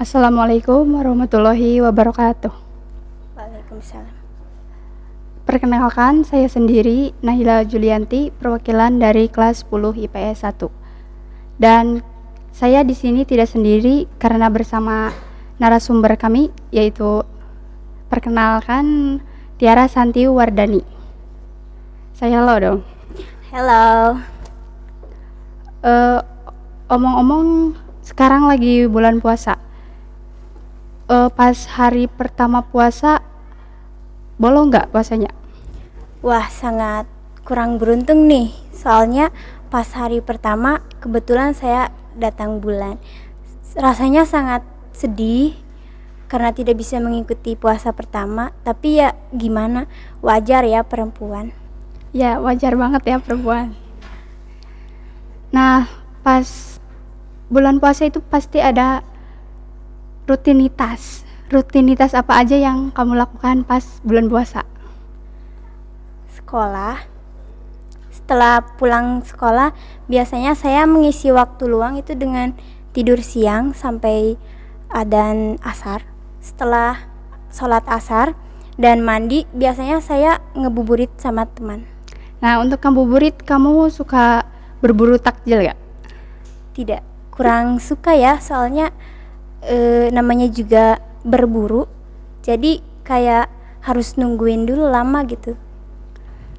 Assalamualaikum warahmatullahi wabarakatuh. Waalaikumsalam. Perkenalkan, saya sendiri Nahila Julianti, perwakilan dari kelas 10 IPS 1. Dan saya di sini tidak sendiri karena bersama narasumber kami, yaitu perkenalkan Tiara Santi Wardani. Saya halo dong. Hello. Omong-omong, sekarang lagi bulan puasa. Pas hari pertama puasa, bolong nggak puasanya? Wah, sangat kurang beruntung nih. Soalnya pas hari pertama kebetulan saya datang bulan. Rasanya sangat sedih karena tidak bisa mengikuti puasa pertama. Tapi ya gimana, wajar ya perempuan. Ya, wajar banget ya perempuan. Nah, pas bulan puasa itu pasti ada rutinitas. Rutinitas apa aja yang kamu lakukan pas bulan puasa? Sekolah. Setelah pulang sekolah, biasanya saya mengisi waktu luang itu dengan tidur siang sampai adzan asar. Setelah sholat asar dan mandi, biasanya saya ngebuburit sama teman. Nah, untuk ngabuburit kamu suka berburu takjil gak? Tidak, kurang suka ya, soalnya namanya juga berburu, jadi kayak harus nungguin dulu lama gitu.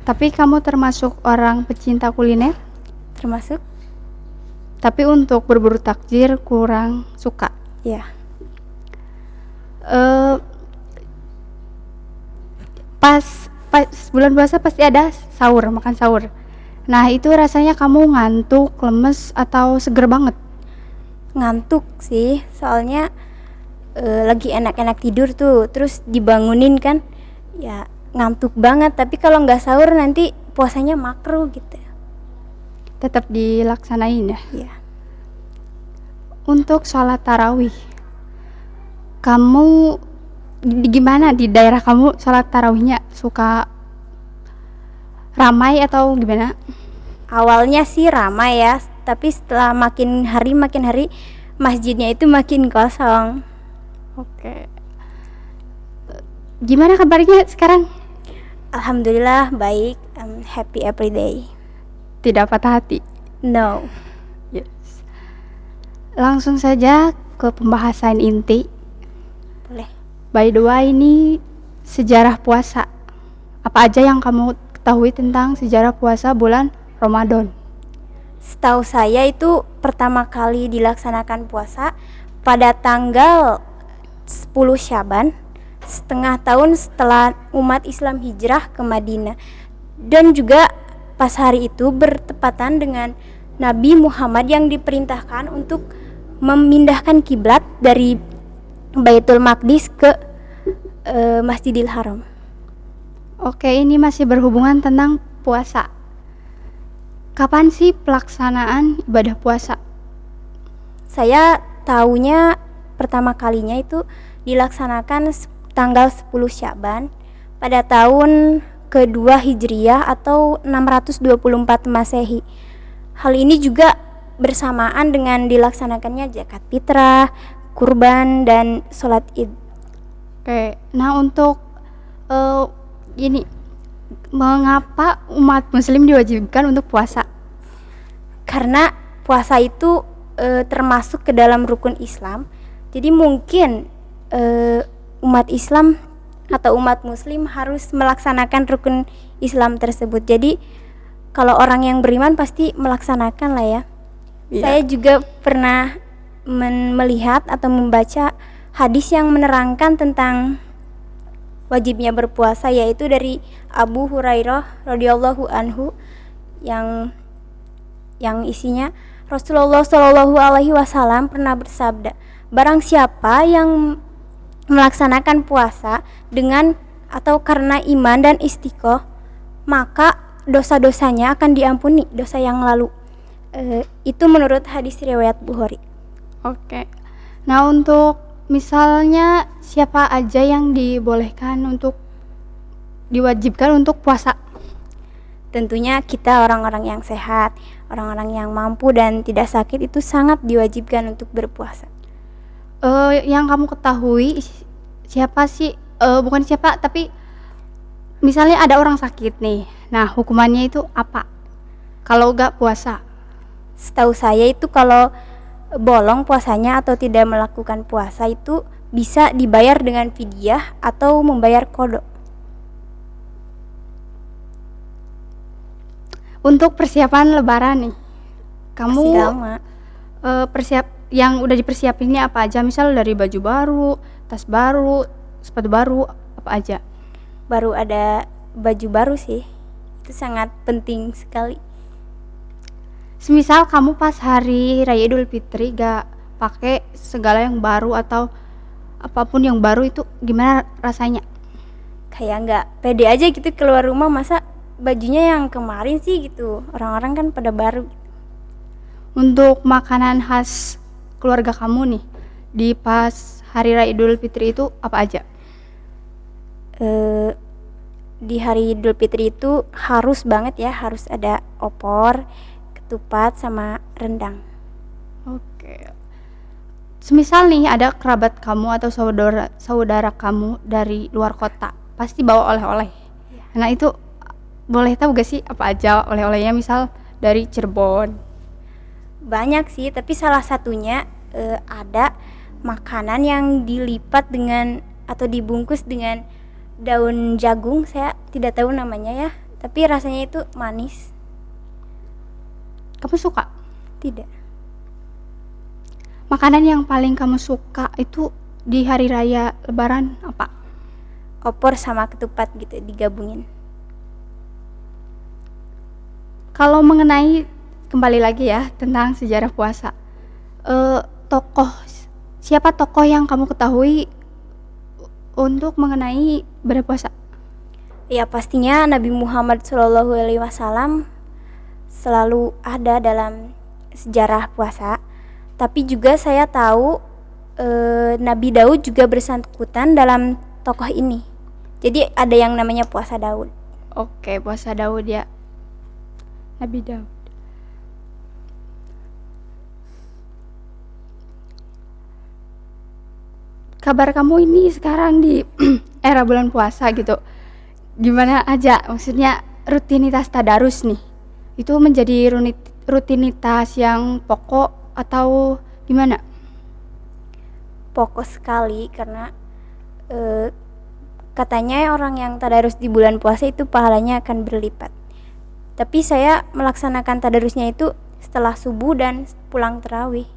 Tapi kamu termasuk orang pecinta kuliner? Termasuk? Tapi untuk berburu takjil kurang suka. Ya. Pas bulan puasa pasti ada sahur, makan sahur. Nah, itu rasanya kamu ngantuk, lemes, atau seger banget? Ngantuk sih, soalnya lagi enak-enak tidur tuh, terus dibangunin kan, ya ngantuk banget. Tapi kalau nggak sahur nanti puasanya makruh gitu. Tetap dilaksanain ya? Ya. Untuk sholat tarawih, kamu gimana di daerah kamu sholat tarawihnya? Suka ramai atau gimana? Awalnya sih ramai ya, tapi setelah makin hari masjidnya itu makin kosong. Oke. Gimana kabarnya sekarang? Alhamdulillah baik, I'm happy every day. Tidak patah hati? No. Yes. Langsung saja ke pembahasan inti. Boleh. By the way, ini sejarah puasa. Apa aja yang kamu ketahui tentang sejarah puasa bulan Ramadan? Setahu saya itu pertama kali dilaksanakan puasa pada tanggal 10 Syaban, setengah tahun setelah umat Islam hijrah ke Madinah. Dan juga pas hari itu bertepatan dengan Nabi Muhammad yang diperintahkan untuk memindahkan kiblat dari Baitul Maqdis ke Masjidil Haram. Oke, ini masih berhubungan tentang puasa. Kapan sih pelaksanaan ibadah puasa? Saya tahunya pertama kalinya itu dilaksanakan tanggal 10 Syaban pada tahun kedua Hijriyah atau 624 Masehi. Hal ini juga bersamaan dengan dilaksanakannya zakat fitrah, kurban, dan sholat id. Oke, nah untuk mengapa umat muslim diwajibkan untuk puasa? Karena puasa itu termasuk ke dalam rukun Islam. Jadi mungkin umat Islam atau umat muslim harus melaksanakan rukun Islam tersebut. Jadi kalau orang yang beriman pasti melaksanakan lah ya. Iya. Saya juga pernah melihat atau membaca hadis yang menerangkan tentang wajibnya berpuasa, yaitu dari Abu Hurairah radhiyallahu anhu yang isinya Rasulullah Shallallahu alaihi wasallam pernah bersabda, barang siapa yang melaksanakan puasa dengan atau karena iman dan istiqomah, maka dosa-dosanya akan diampuni, dosa yang lalu. Itu menurut hadis riwayat Bukhari. Oke. Nah, untuk misalnya siapa aja yang diwajibkan untuk puasa? Tentunya kita orang-orang yang sehat, orang-orang yang mampu dan tidak sakit itu sangat diwajibkan untuk berpuasa. Yang kamu ketahui siapa sih, bukan siapa, tapi misalnya ada orang sakit nih, nah hukumannya itu apa kalau nggak puasa? Setahu saya itu kalau bolong puasanya atau tidak melakukan puasa itu bisa dibayar dengan fidyah atau membayar qada. Untuk persiapan lebaran nih, kamu Masih lama. yang udah dipersiapinnya apa aja? Misal dari baju baru, tas baru, sepatu baru, apa aja? Baru ada baju baru sih. Itu sangat penting sekali. Semisal kamu pas hari Raya Idul Fitri gak pakai segala yang baru atau apapun yang baru, itu gimana rasanya? Kayak nggak pede aja gitu keluar rumah, masa bajunya yang kemarin sih gitu. Orang-orang kan pada baru. Untuk makanan khas keluarga kamu nih di pas hari Raya Idul Fitri itu apa aja? Di hari Idul Fitri itu harus banget ya, harus ada opor, ketupat sama rendang. Oke. Semisal nih ada kerabat kamu atau saudara kamu dari luar kota, pasti bawa oleh-oleh. Nah itu boleh tahu gak sih apa aja oleh-olehnya, misal dari Cirebon? Banyak sih, tapi salah satunya ada makanan yang dilipat dengan atau dibungkus dengan daun jagung. Saya tidak tahu namanya ya, tapi rasanya itu manis. Kamu suka? Tidak. Makanan yang paling kamu suka itu di hari raya lebaran apa? Opor sama ketupat gitu digabungin. Kalau mengenai, kembali lagi ya tentang sejarah puasa, siapa tokoh yang kamu ketahui untuk mengenai berpuasa? Ya pastinya Nabi Muhammad SAW selalu ada dalam sejarah puasa. Tapi juga saya tahu Nabi Daud juga bersangkutan dalam tokoh ini. Jadi ada yang namanya puasa Daud. Oke, puasa Daud ya. Nabi Daud. Kabar kamu ini sekarang di era bulan puasa gitu, gimana aja? Maksudnya rutinitas tadarus nih, itu menjadi rutinitas yang pokok atau gimana? Pokok sekali karena katanya orang yang tadarus di bulan puasa itu pahalanya akan berlipat. Tapi saya melaksanakan tadarusnya itu setelah subuh dan pulang tarawih.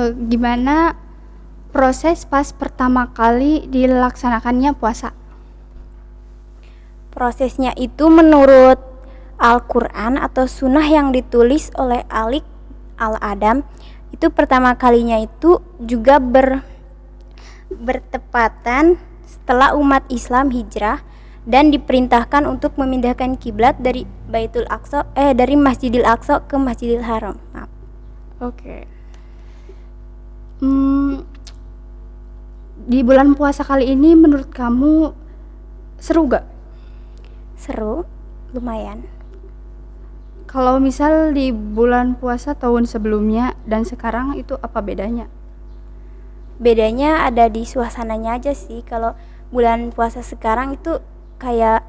Gimana proses pas pertama kali dilaksanakannya puasa? Prosesnya itu menurut Al-Quran atau sunnah yang ditulis oleh Ali Al-Adam, itu pertama kalinya itu juga bertepatan setelah umat Islam hijrah dan diperintahkan untuk memindahkan kiblat dari dari Masjidil Aqsa ke Masjidil Haram. Maaf. Oke. Di bulan puasa kali ini menurut kamu seru gak? Seru, lumayan. Kalau misal di bulan puasa tahun sebelumnya dan sekarang itu apa bedanya? Bedanya ada di suasananya aja sih. Kalau bulan puasa sekarang itu kayak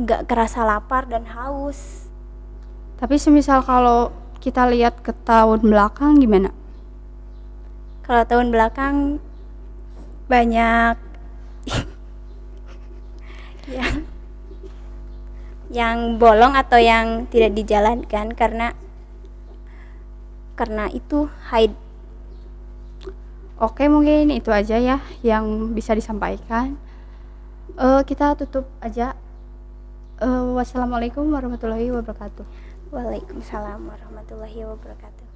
gak kerasa lapar dan haus. Tapi semisal kalau kita lihat ke tahun belakang gimana? Kalau tahun belakang banyak yang bolong atau yang tidak dijalankan karena itu haid. Oke, mungkin itu aja ya yang bisa disampaikan. Kita tutup aja. Wassalamualaikum warahmatullahi wabarakatuh. Waalaikumsalam warahmatullahi wabarakatuh.